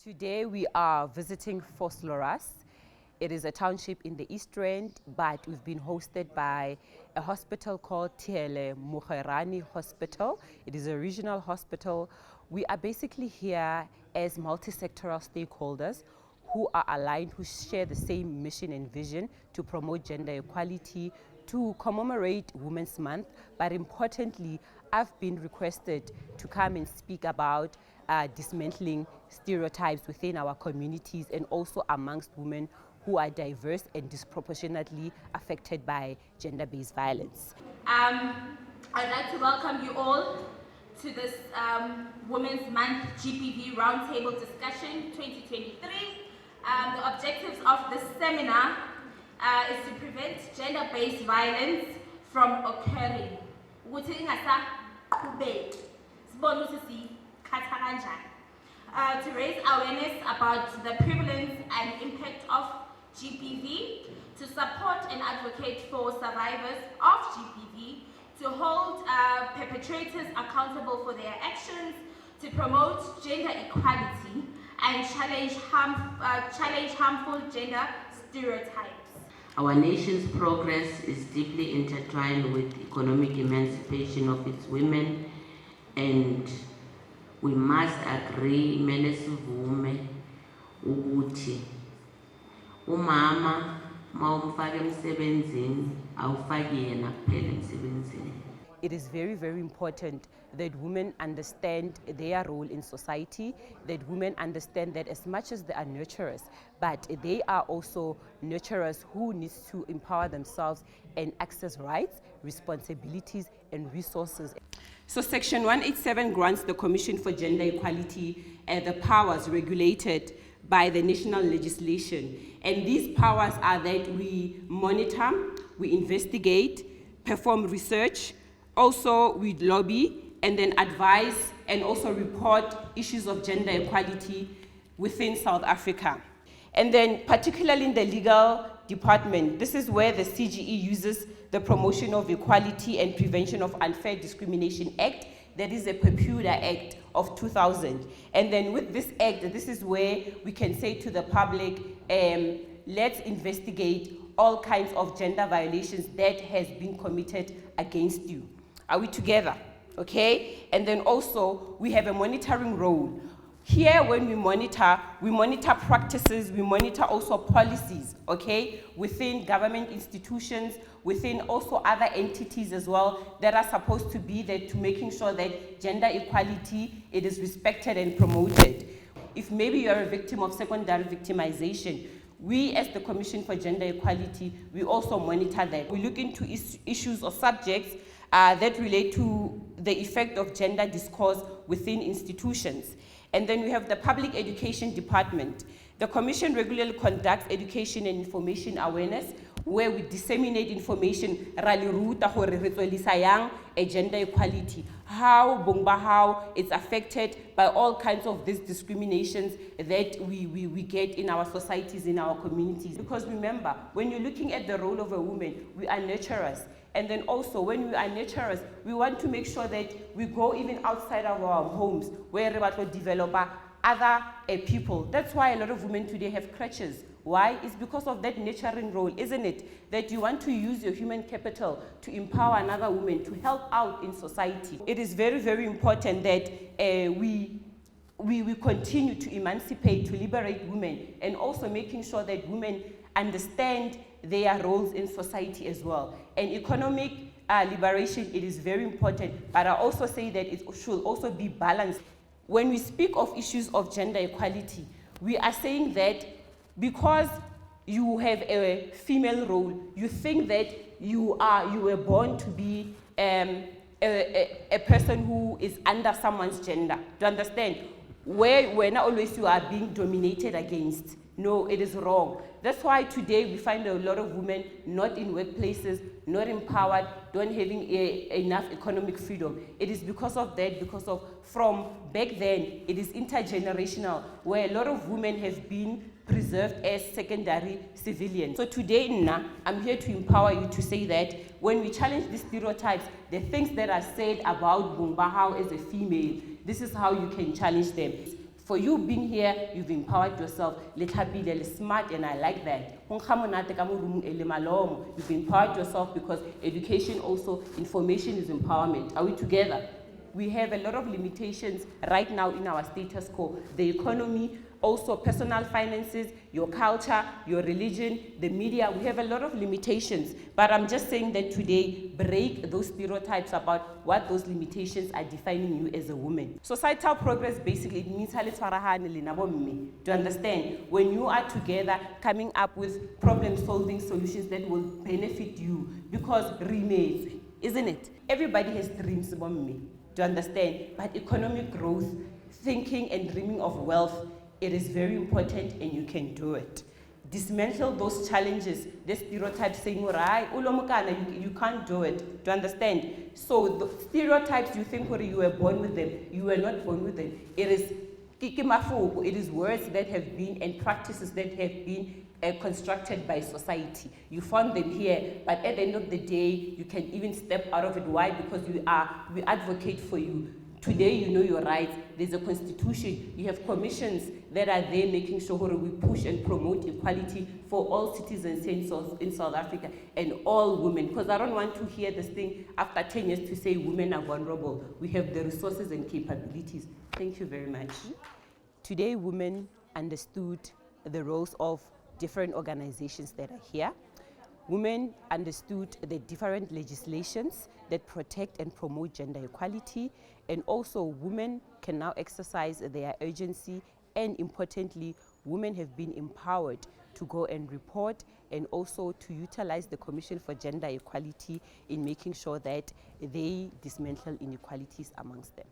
Today we are visiting Vosloorus. It is a township in the East Rand, but we've been hosted by a hospital called Tiele Mukherani Hospital. It is a regional hospital. We are basically here as multi-sectoral stakeholders who are aligned, who share the same mission and vision to promote gender equality, to commemorate Women's Month, but importantly, I've been requested to come and speak about dismantling stereotypes within our communities and also amongst women who are diverse and disproportionately affected by gender-based violence. I'd like to welcome you all to this Women's Month GBV Roundtable Discussion 2023. The objectives of this seminar is to prevent gender-based violence from occurring. To raise awareness about the prevalence and impact of GBV, to support and advocate for survivors of GBV, to hold perpetrators accountable for their actions, to promote gender equality, and challenge harmful gender stereotypes. Our nation's progress is deeply intertwined with economic emancipation of its women, and we must agree, mele sivume ukuthi umama mawumfaka emsebenzini awufaki yena kuphela emsebenzini. It is very, very important that women understand their role in society, that women understand that as much as they are nurturers, but they are also nurturers who need to empower themselves and access rights, responsibilities, and resources. So Section 187 grants the Commission for Gender Equality the powers regulated by the national legislation. And these powers are that we monitor, we investigate, perform research, also we lobby, and then advise and also report issues of gender equality within South Africa. And then particularly in the legal department, this is where the CGE uses the Promotion of Equality and Prevention of Unfair Discrimination Act, that is a Peculiar Act of 2000. And then with this act, this is where we can say to the public, let's investigate all kinds of gender violations that has been committed against you. Are we together? Okay? And then also, we have a monitoring role. Here, when we monitor practices, we monitor also policies, okay, within government institutions, within also other entities as well that are supposed to be there to making sure that gender equality, it is respected and promoted. If maybe you are a victim of secondary victimization, we as the Commission for Gender Equality, we also monitor that. We look into issues or subjects that relate to the effect of gender discourse within institutions. And then we have the Public Education Department. The Commission regularly conducts education and information awareness where we disseminate information rally ruta hore re tswelisa yang gender equality, how it's affected by all kinds of these discriminations that we get in our societies, in our communities. Because remember, when you're looking at the role of a woman, we are nurturers. And then also, when we are nurturers, we want to make sure that we go even outside of our homes, where we develop other people. That's why a lot of women today have crutches. Why? It's because of that nurturing role, isn't it? That you want to use your human capital to empower another woman, to help out in society. It is very, very important that we continue to emancipate, to liberate women, and also making sure that women understand their roles in society as well. And economic liberation, it is very important, but I also say that it should also be balanced. When we speak of issues of gender equality, we are saying that because you have a female role, you think that you were born to be a person who is under someone's gender. Do you understand? Where not always you are being dominated against. No, it is wrong. That's why today we find a lot of women not in workplaces, not empowered, don't having enough economic freedom. It is because of that, because of from back then, it is intergenerational, where a lot of women have been preserved as secondary civilians. So today, I'm here to empower you to say that when we challenge these stereotypes, the things that are said about Bumbahao as a female, this is how you can challenge them. For you being here, you've empowered yourself. You're smart, and I like that. You've empowered yourself because education also, information is empowerment. Are we together? We have a lot of limitations right now in our status quo. The economy, also personal finances, your culture, your religion, the media, we have a lot of limitations. But I'm just saying that today, break those stereotypes about what those limitations are defining you as a woman. Societal progress basically it means to understand when you are together coming up with problem-solving solutions that will benefit you, because remains, isn't it? Everybody has dreams, to understand, but economic growth, thinking and dreaming of wealth, it is very important and you can do it. Dismantle those challenges, the stereotypes saying, you can't do it, to understand. So the stereotypes you think you were born with them, you were not born with them. It is words that have been and practices that have been constructed by society. You found them here, but at the end of the day, you can even step out of it. Why? Because we advocate for you. Today, you know your rights. There's a constitution. You have commissions that are there making sure we push and promote equality for all citizens in South Africa and all women. Because I don't want to hear this thing after 10 years to say women are vulnerable. We have the resources and capabilities. Thank you very much. Today, women understood the roles of different organizations that are here. Women understood the different legislations that protect and promote gender equality, and also women can now exercise their agency, and importantly, women have been empowered to go and report and also to utilize the Commission for Gender Equality in making sure that they dismantle inequalities amongst them.